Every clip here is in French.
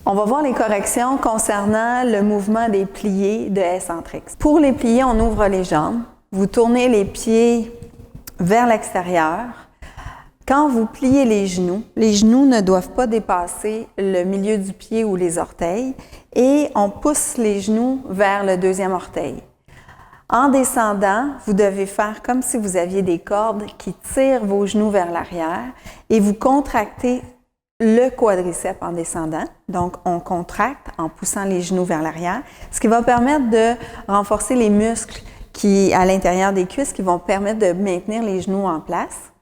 On va voir les corrections concernant le mouvement des pliés de S-Centrix. Pour les pliés, on ouvre les jambes. Vous tournez les pieds vers l'extérieur. Quand vous pliez les genoux ne doivent pas dépasser le milieu du pied ou les orteils et on pousse les genoux vers le deuxième orteil. En descendant, vous devez faire comme si vous aviez des cordes qui tirent vos genoux vers l'arrière et vous contractez le quadriceps en descendant. Donc, on contracte en poussant les genoux vers l'arrière, ce qui va permettre de renforcer les muscles à l'intérieur des cuisses qui vont permettre de maintenir les genoux en place,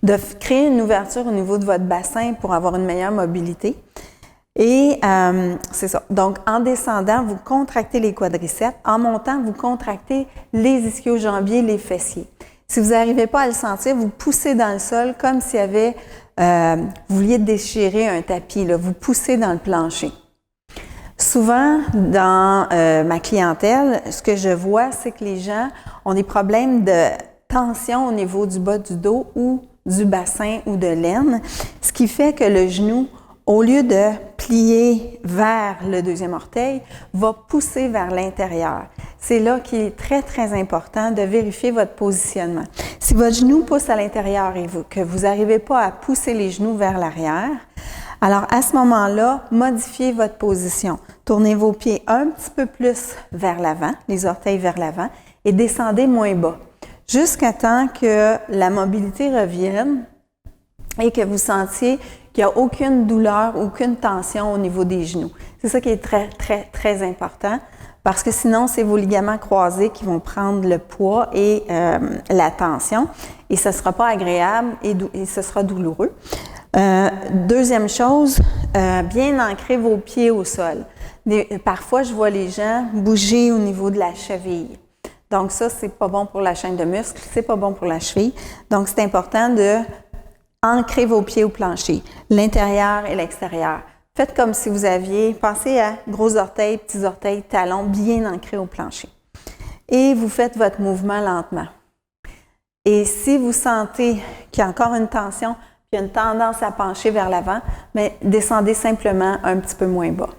de créer une ouverture au niveau de votre bassin pour avoir une meilleure mobilité. Et c'est ça. Donc, en descendant, vous contractez les quadriceps. En montant, vous contractez les ischio-jambiers, les fessiers. Si vous n'arrivez pas à le sentir, vous poussez dans le sol comme s'il y avait, vous vouliez déchirer un tapis, là, vous poussez dans le plancher. Souvent, dans ma clientèle, ce que je vois, c'est que les gens ont des problèmes de tension au niveau du bas du dos ou du bassin ou de l'aine, ce qui fait que le genou, au lieu de plier vers le deuxième orteil, va pousser vers l'intérieur. C'est là qu'il est très, très important de vérifier votre positionnement. Si votre genou pousse à l'intérieur et que vous n'arrivez pas à pousser les genoux vers l'arrière, alors à ce moment-là, modifiez votre position. Tournez vos pieds un petit peu plus vers l'avant, les orteils vers l'avant, et descendez moins bas, jusqu'à temps que la mobilité revienne et que vous sentiez qu'il n'y a aucune douleur, aucune tension au niveau des genoux. C'est ça qui est très, très, très important parce que sinon, c'est vos ligaments croisés qui vont prendre le poids et la tension et ce ne sera pas agréable et ce sera douloureux. Deuxième chose, bien ancrer vos pieds au sol. Parfois, je vois les gens bouger au niveau de la cheville. Donc ça, c'est pas bon pour la chaîne de muscles, c'est pas bon pour la cheville. Donc, c'est important de ancrer vos pieds au plancher, l'intérieur et l'extérieur. Faites comme si vous aviez, pensez à gros orteils, petits orteils, talons bien ancrés au plancher. Et vous faites votre mouvement lentement. Et si vous sentez qu'il y a encore une tension, qu'il y a une tendance à pencher vers l'avant, mais descendez simplement un petit peu moins bas.